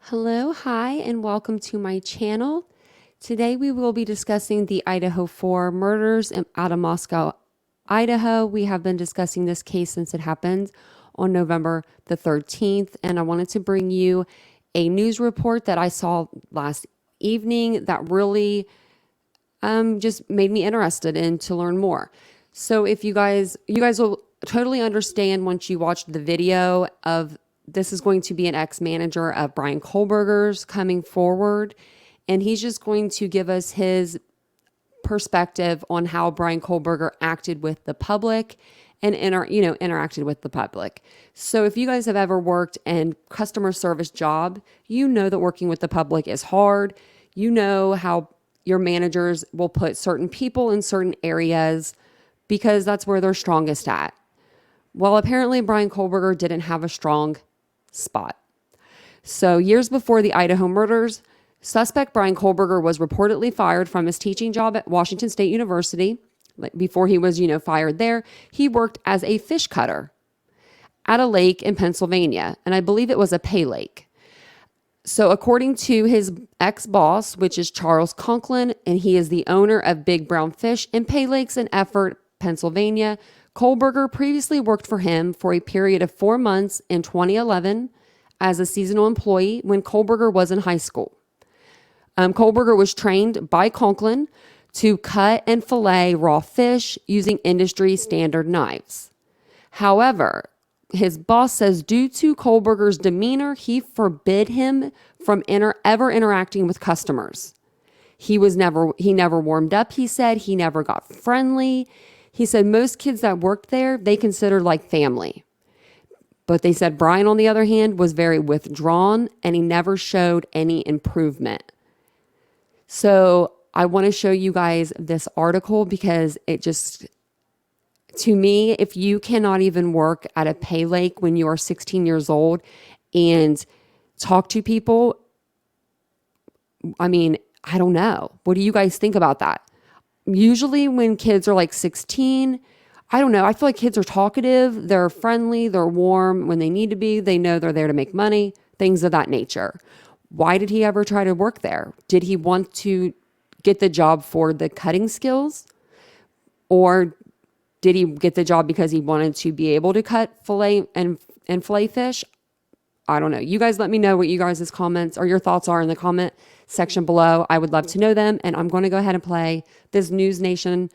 Hello, hi, and welcome to my channel. Today we will be discussing the Idaho 4 murders out of Moscow, Idaho. We have been discussing this case since it happened on November the 13th, and I wanted to bring you a news report that I saw last evening that really just made me interested in to learn more. So if you guys will totally understand once you watch the video of this is going to be an ex-manager of Bryan Kohberger's coming forward, and he's just going to give us his perspective on how Bryan Kohberger acted with the public and interacted with the public. So if you guys have ever worked in customer service job, you know that working with the public is hard. You know how your managers will put certain people in certain areas because that's where they're strongest at. Well, apparently Bryan Kohberger didn't have a strong spot. So years before the Idaho murders, suspect Bryan Kohberger was reportedly fired from his teaching job at Washington State University. Before he was, fired there, he worked as a fish cutter at a lake in Pennsylvania, and I believe it was a pay lake. So according to his ex-boss, which is Charles Conklin, and he is the owner of Big Brown Fish and Pay Lakes in Effort, Pennsylvania, Kohberger previously worked for him for a period of 4 months in 2011 as a seasonal employee when Kohberger was in high school. Kohberger was trained by Conklin to cut and fillet raw fish using industry standard knives. However, his boss says due to Kohberger's demeanor, he forbid him from ever interacting with customers. He never warmed up, he said. He never got friendly. He said most kids that worked there, they considered like family. But they said Bryan, on the other hand, was very withdrawn and he never showed any improvement. So I want to show you guys this article because it just, to me, if you cannot even work at a pay lake when you are 16 years old and talk to people, I don't know. What do you guys think about that? Usually when kids are like 16, I don't know. I feel like kids are talkative. They're friendly. They're warm when they need to be. They know they're there to make money, things of that nature. Why did he ever try to work there? Did he want to get the job for the cutting skills? Or did he get the job because he wanted to be able to cut fillet and fillet fish? I don't know. You guys let me know what you guys' comments or your thoughts are in the comment section below. I would love to know them. And I'm going to go ahead and play this News Nation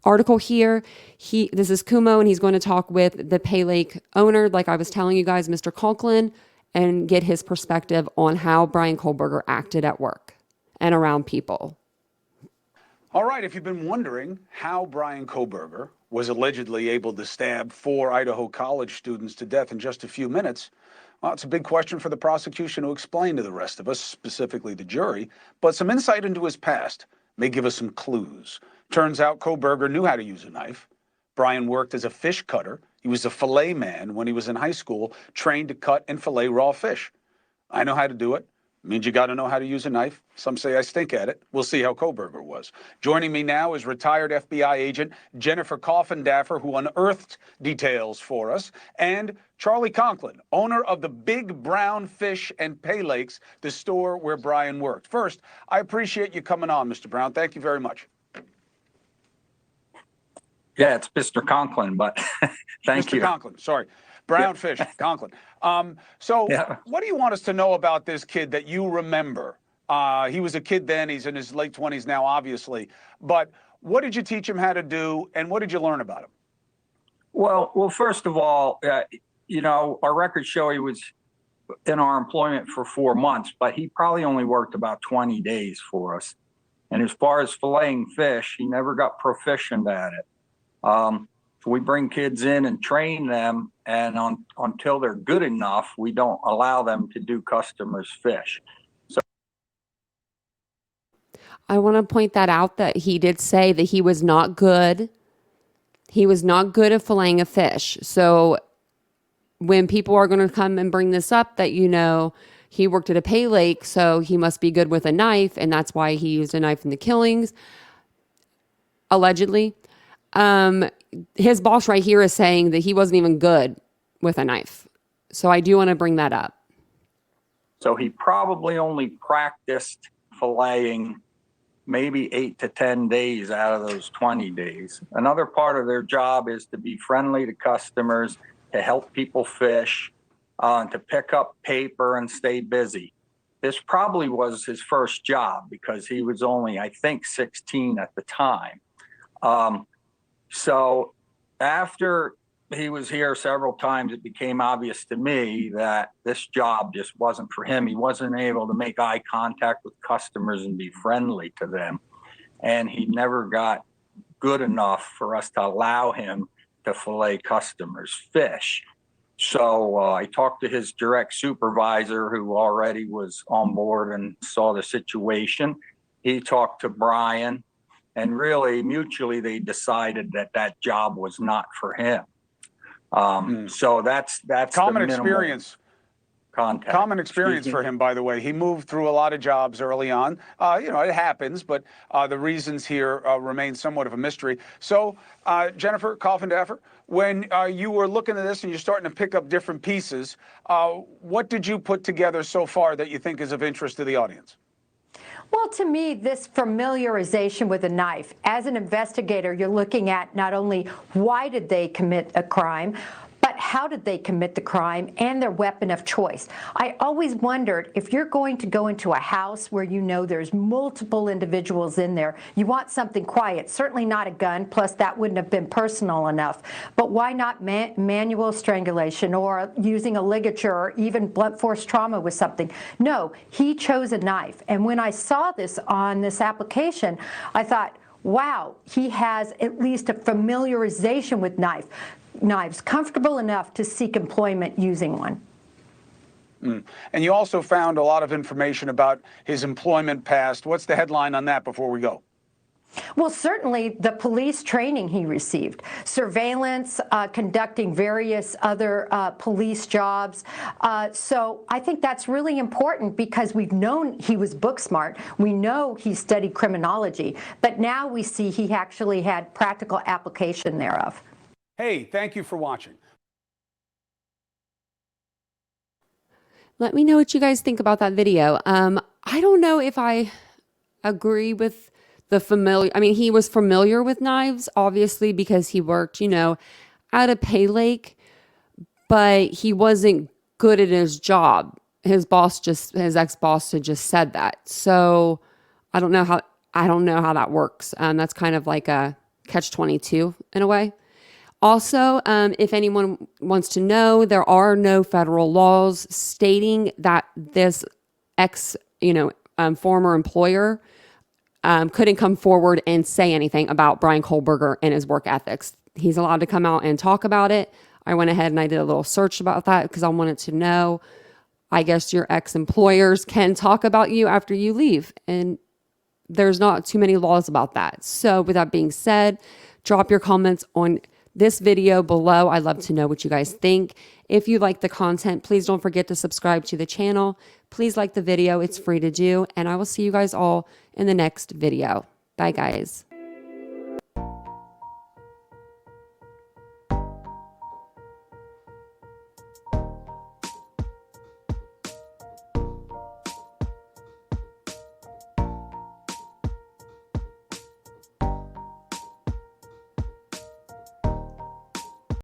article here. This is Kumo, and he's going to talk with the Pay Lake owner, like I was telling you guys, Mr. Conklin, and get his perspective on how Bryan Kohberger acted at work and around people. All right, if you've been wondering how Bryan Kohberger was allegedly able to stab 4 Idaho college students to death in just a few minutes, well, it's a big question for the prosecution to explain to the rest of us, specifically the jury, but some insight into his past may give us some clues. Turns out Kohberger knew how to use a knife. Bryan worked as a fish cutter. He was a fillet man when he was in high school, trained to cut and fillet raw fish. I know how to do it. Means you got to know how to use a knife. Some say I stink at it. We'll see how Kohberger was. Joining me now is retired FBI agent Jennifer Coffindaffer, who unearthed details for us, and Charlie Conklin, owner of the Big Brown Fish and Pay Lakes, the store where Bryan worked. First, I appreciate you coming on, Mr. Brown. Thank you very much. Yeah, it's Mr. Conklin, but thank you. Mr. Conklin, sorry. Brown Fish, Conklin. What do you want us to know about this kid that you remember? He was a kid then. He's in his late 20s now, obviously. But what did you teach him how to do, and what did you learn about him? Well, first of all, our records show he was in our employment for 4 months, but he probably only worked about 20 days for us. And as far as filleting fish, he never got proficient at it. So we bring kids in and train them, and until they're good enough, we don't allow them to do customers' fish. So I want to point that out that he did say that he was not good. He was not good at filleting a fish. So when people are going to come and bring this up that, he worked at a pay lake, so he must be good with a knife, and that's why he used a knife in the killings, allegedly. His boss right here is saying that he wasn't even good with a knife. So I do want to bring that up. So he probably only practiced filleting maybe 8 to 10 days out of those 20 days. Another part of their job is to be friendly to customers, to help people fish, to pick up paper and stay busy. This probably was his first job because he was only, I think, 16 at the time. So after he was here several times, it became obvious to me that this job just wasn't for him. He wasn't able to make eye contact with customers and be friendly to them. And he never got good enough for us to allow him to fillet customers' fish. So I talked to his direct supervisor, who already was on board and saw the situation. He talked to Bryan, and really mutually they decided that that job was not for him. So that's common experience. Contact. Common experience for him, by the way. He moved through a lot of jobs early on. It happens, but the reasons here remain somewhat of a mystery. So, Jennifer Coffindaffer, when you were looking at this and you're starting to pick up different pieces, what did you put together so far that you think is of interest to the audience? Well, to me, this familiarization with a knife, as an investigator, you're looking at not only why did they commit a crime, but how did they commit the crime and their weapon of choice. I always wondered, if you're going to go into a house where you know there's multiple individuals in there, you want something quiet, certainly not a gun, plus that wouldn't have been personal enough. But why not manual strangulation or using a ligature or even blunt force trauma with something? No, he chose a knife. And when I saw this on this application, I thought, wow, he has at least a familiarization with knives, comfortable enough to seek employment using one. And you also found a lot of information about his employment past. What's the headline on that before we go? Well, certainly the police training he received, surveillance, conducting various other police jobs. So I think that's really important because we've known he was book smart. We know he studied criminology, but now we see he actually had practical application thereof. Hey, thank you for watching. Let me know what you guys think about that video. I don't know if I agree with the familiar. I mean, he was familiar with knives, obviously, because he worked, at a pay lake, but he wasn't good at his job. His ex-boss had just said that. So I don't know how that works. That's kind of like a catch-22 in a way. Also, if anyone wants to know, there are no federal laws stating that this former employer couldn't come forward and say anything about Bryan Kohberger and his work ethics. He's allowed to come out and talk about it. I went ahead and I did a little search about that because I wanted to know. I guess your ex-employers can talk about you after you leave, and there's not too many laws about that. So with that being said, drop your comments on this video below. I'd love to know what you guys think. If you like the content, please don't forget to subscribe to the channel. Please like the video. It's free to do. And I will see you guys all in the next video. Bye, guys.